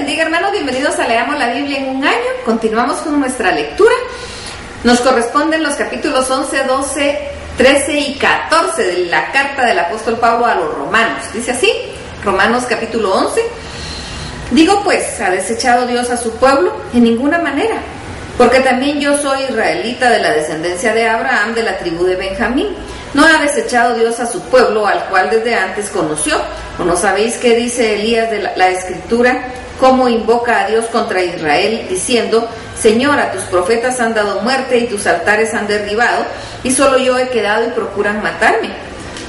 bendiga, hermanos, bienvenidos a Leamos la Biblia en un año. Continuamos con nuestra lectura. Nos corresponden los capítulos 11, 12, 13 y 14 de la carta del apóstol Pablo a los romanos. Dice así, Romanos capítulo 11. Digo pues, ¿ha desechado Dios a su pueblo? En ninguna manera, porque también yo soy israelita de la descendencia de Abraham, de la tribu de Benjamín. ¿No ha desechado Dios a su pueblo, al cual desde antes conoció? ¿O no sabéis qué dice Elías de la Escritura? Cómo invoca a Dios contra Israel, diciendo: Señor, a tus profetas han dado muerte y tus altares han derribado, y solo yo he quedado y procuran matarme.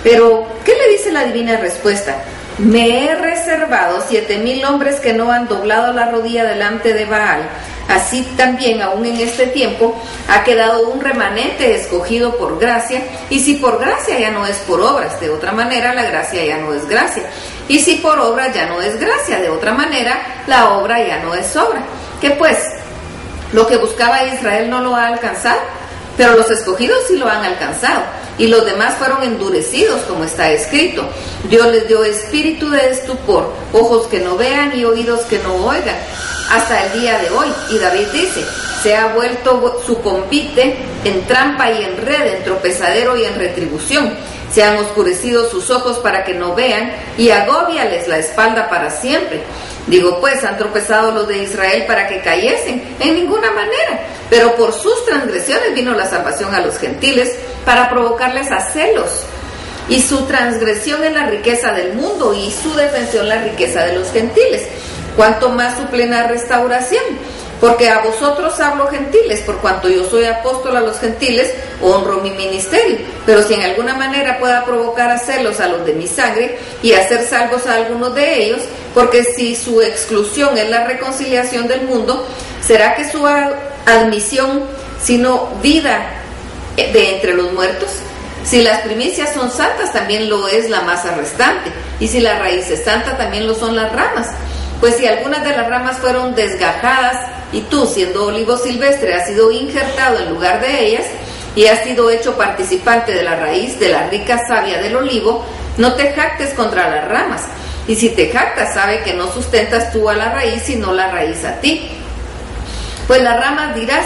Pero, ¿qué le dice la divina respuesta? Me he reservado 7,000 hombres que no han doblado la rodilla delante de Baal. Así también, aún en este tiempo, ha quedado un remanente escogido por gracia, y si por gracia ya no es por obras, de otra manera la gracia ya no es gracia, y si por obra ya no es gracia, de otra manera la obra ya no es obra. ¿Qué pues? Lo que buscaba Israel no lo ha alcanzado, pero los escogidos sí lo han alcanzado, y los demás fueron endurecidos, como está escrito. Dios les dio espíritu de estupor, ojos que no vean y oídos que no oigan, hasta el día de hoy. Y David dice: se ha vuelto su convite en trampa y en red, en tropezadero y en retribución. Se han oscurecido sus ojos para que no vean, y agóbiales la espalda para siempre. Digo pues, ¿han tropezado los de Israel para que cayesen? En ninguna manera, pero por sus transgresiones vino la salvación a los gentiles, para provocarles a celos. Y su transgresión es la riqueza del mundo, y su defensión la riqueza de los gentiles. Cuanto más su plena restauración, porque a vosotros hablo, gentiles, por cuanto yo soy apóstol a los gentiles, honro mi ministerio. Pero si en alguna manera pueda provocar a celos a los de mi sangre, y hacer salvos a algunos de ellos, porque si su exclusión es la reconciliación del mundo, ¿será que su admisión sino vida de entre los muertos? Si las primicias son santas, también lo es la masa restante, y si la raíz es santa, también lo son las ramas. Pues si algunas de las ramas fueron desgajadas, y tú, siendo olivo silvestre, has sido injertado en lugar de ellas, y has sido hecho participante de la raíz, de la rica savia del olivo, no te jactes contra las ramas. Y si te jactas, sabe que no sustentas tú a la raíz, sino la raíz a ti. Pues las ramas, dirás,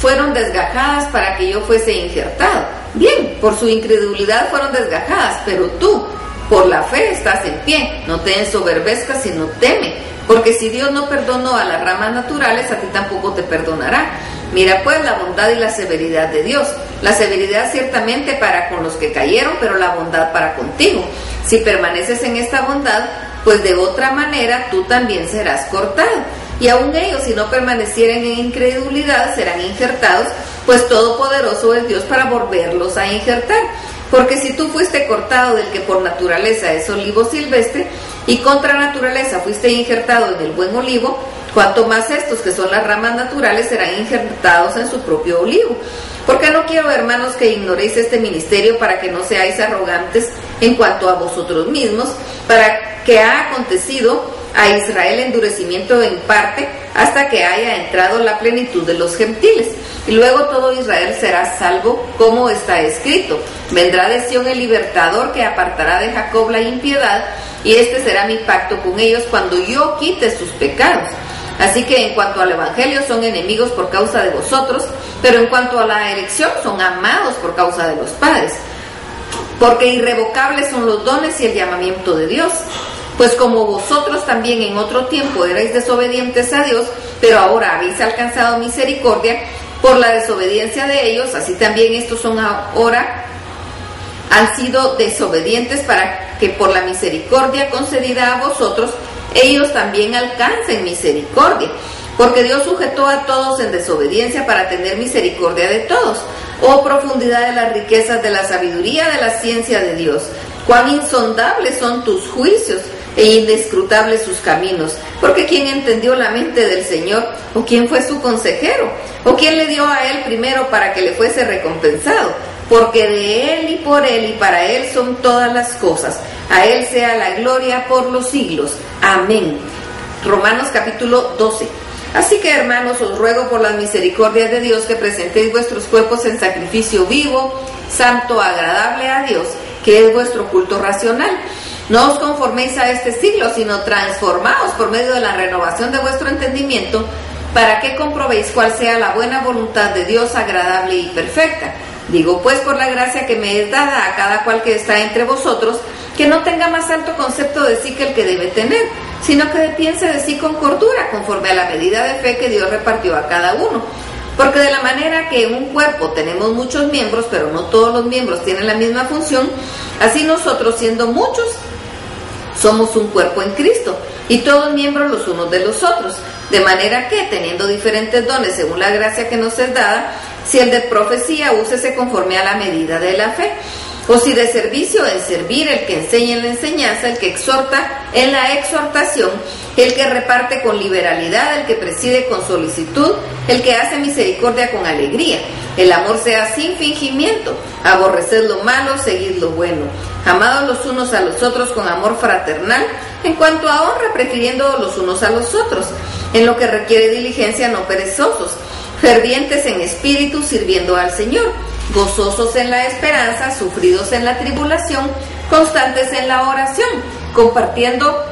fueron desgajadas para que yo fuese injertado. Bien, por su incredulidad fueron desgajadas, pero tú, por la fe, estás en pie. No te ensoberbezcas, sino teme, porque si Dios no perdonó a las ramas naturales, a ti tampoco te perdonará. Mira pues la bondad y la severidad de Dios. La severidad ciertamente para con los que cayeron, pero la bondad para contigo. Si permaneces en esta bondad, pues de otra manera tú también serás cortado. Y aun ellos, si no permanecieren en incredulidad, serán injertados, pues todopoderoso es Dios para volverlos a injertar. Porque si tú fuiste cortado del que por naturaleza es olivo silvestre, y contra naturaleza fuiste injertado en el buen olivo, cuanto más estos, que son las ramas naturales, serán injertados en su propio olivo. Porque no quiero, hermanos, que ignoréis este ministerio, para que no seáis arrogantes en cuanto a vosotros mismos, para que ha acontecido a Israel endurecimiento en parte, hasta que haya entrado la plenitud de los gentiles. Y luego todo Israel será salvo, como está escrito: vendrá de Sión el libertador, que apartará de Jacob la impiedad, y este será mi pacto con ellos cuando yo quite sus pecados. Así que en cuanto al evangelio, son enemigos por causa de vosotros, pero en cuanto a la elección, son amados por causa de los padres. Porque irrevocables son los dones y el llamamiento de Dios. Pues como vosotros también en otro tiempo erais desobedientes a Dios, pero ahora habéis alcanzado misericordia por la desobediencia de ellos, así también estos son ahora, han sido desobedientes, para que por la misericordia concedida a vosotros, ellos también alcancen misericordia. Porque Dios sujetó a todos en desobediencia para tener misericordia de todos. Oh profundidad de las riquezas de la sabiduría, de la ciencia de Dios. Cuán insondables son tus juicios, e inescrutables sus caminos. Porque ¿quién entendió la mente del Señor? ¿O quién fue su consejero? ¿O quién le dio a él primero para que le fuese recompensado? Porque de él y por él y para él son todas las cosas. A él sea la gloria por los siglos. Amén. Romanos capítulo 12. Así que, hermanos, os ruego por las misericordias de Dios que presentéis vuestros cuerpos en sacrificio vivo, santo, agradable a Dios, que es vuestro culto racional. No os conforméis a este siglo, sino transformaos por medio de la renovación de vuestro entendimiento, para que comprobéis cuál sea la buena voluntad de Dios, agradable y perfecta. Digo pues, por la gracia que me es dada a cada cual que está entre vosotros, que no tenga más alto concepto de sí que el que debe tener, sino que piense de sí con cordura, conforme a la medida de fe que Dios repartió a cada uno. Porque de la manera que en un cuerpo tenemos muchos miembros, pero no todos los miembros tienen la misma función, así nosotros, siendo muchos, somos un cuerpo en Cristo, y todos miembros los unos de los otros. De manera que, teniendo diferentes dones según la gracia que nos es dada, si el de profecía, úsese conforme a la medida de la fe. O si de servicio, en servir; el que enseña en la enseñanza; el que exhorta en la exhortación; el que reparte con liberalidad; el que preside con solicitud; el que hace misericordia con alegría. El amor sea sin fingimiento. Aborreced lo malo, seguid lo bueno. Amados los unos a los otros con amor fraternal, en cuanto a honra, prefiriendo los unos a los otros. En lo que requiere diligencia, no perezosos. Fervientes en espíritu, sirviendo al Señor. Gozosos en la esperanza, sufridos en la tribulación, constantes en la oración, compartiendo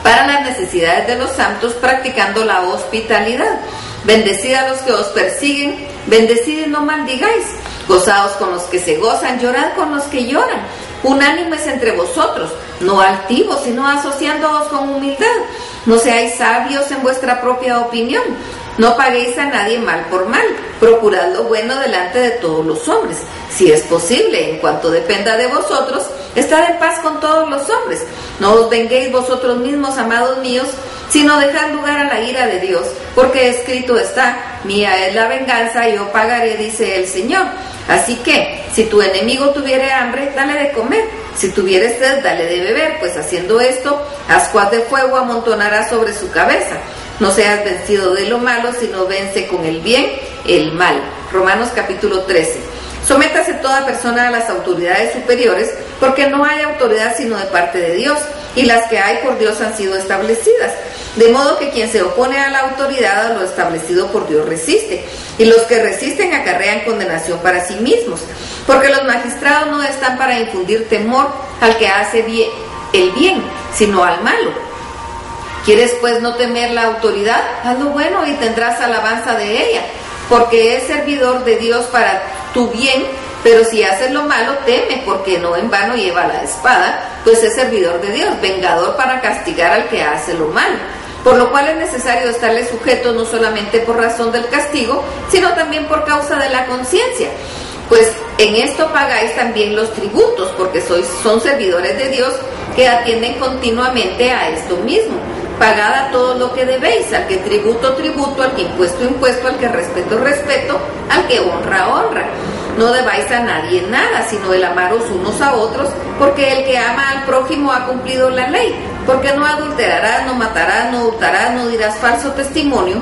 para las necesidades de los santos, practicando la hospitalidad. Bendecid a los que os persiguen, bendecid y no maldigáis. Gozaos con los que se gozan, llorad con los que lloran. Unánimes entre vosotros, no altivos, sino asociándoos con humildad. No seáis sabios en vuestra propia opinión. No paguéis a nadie mal por mal. Procurad lo bueno delante de todos los hombres. Si es posible, en cuanto dependa de vosotros, estad en paz con todos los hombres. No os venguéis vosotros mismos, amados míos, sino dejad lugar a la ira de Dios, porque escrito está: mía es la venganza, yo pagaré, dice el Señor. Así que, si tu enemigo tuviere hambre, dale de comer; si tuviere sed, dale de beber, pues haciendo esto, ascuas de fuego amontonará sobre su cabeza. No seas vencido de lo malo, sino vence con el bien el mal. Romanos capítulo 13. Sométase toda persona a las autoridades superiores, porque no hay autoridad sino de parte de Dios, y las que hay por Dios han sido establecidas. De modo que quien se opone a la autoridad, a lo establecido por Dios resiste, y los que resisten acarrean condenación para sí mismos, porque los magistrados no están para infundir temor al que hace el bien, sino al malo. ¿Quieres pues no temer la autoridad? Haz lo bueno y tendrás alabanza de ella, porque es servidor de Dios para tu bien. Pero si haces lo malo, teme, porque no en vano lleva la espada, pues es servidor de Dios, vengador para castigar al que hace lo malo. Por lo cual es necesario estarle sujeto, no solamente por razón del castigo, sino también por causa de la conciencia. Pues en esto pagáis también los tributos, porque son servidores de Dios que atienden continuamente a esto mismo. Pagad a todo lo que debéis: al que tributo, tributo; al que impuesto, impuesto; al que respeto, respeto; al que honra, honra. No debáis a nadie nada, sino el amaros unos a otros, porque el que ama al prójimo ha cumplido la ley. Porque no adulterarás, no matarás, no hurtarás, no dirás falso testimonio,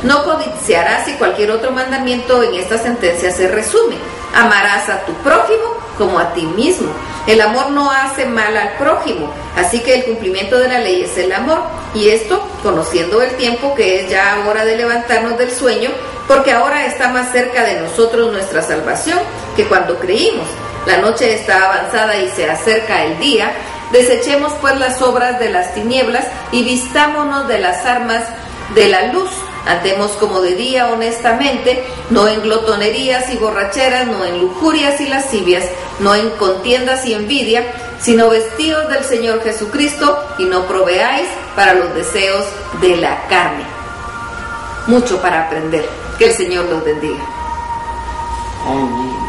no codiciarás, y cualquier otro mandamiento en esta sentencia se resume: amarás a tu prójimo como a ti mismo. El amor no hace mal al prójimo, así que el cumplimiento de la ley es el amor. Y esto, conociendo el tiempo, que es ya hora de levantarnos del sueño, porque ahora está más cerca de nosotros nuestra salvación que cuando creímos. La noche está avanzada y se acerca el día. Desechemos pues las obras de las tinieblas y vistámonos de las armas de la luz. Andemos como de día honestamente, no en glotonerías y borracheras, no en lujurias y lascivias, no en contiendas y envidia, sino vestidos del Señor Jesucristo, y no proveáis para los deseos de la carne. Mucho para aprender. Que el Señor los bendiga. Amén.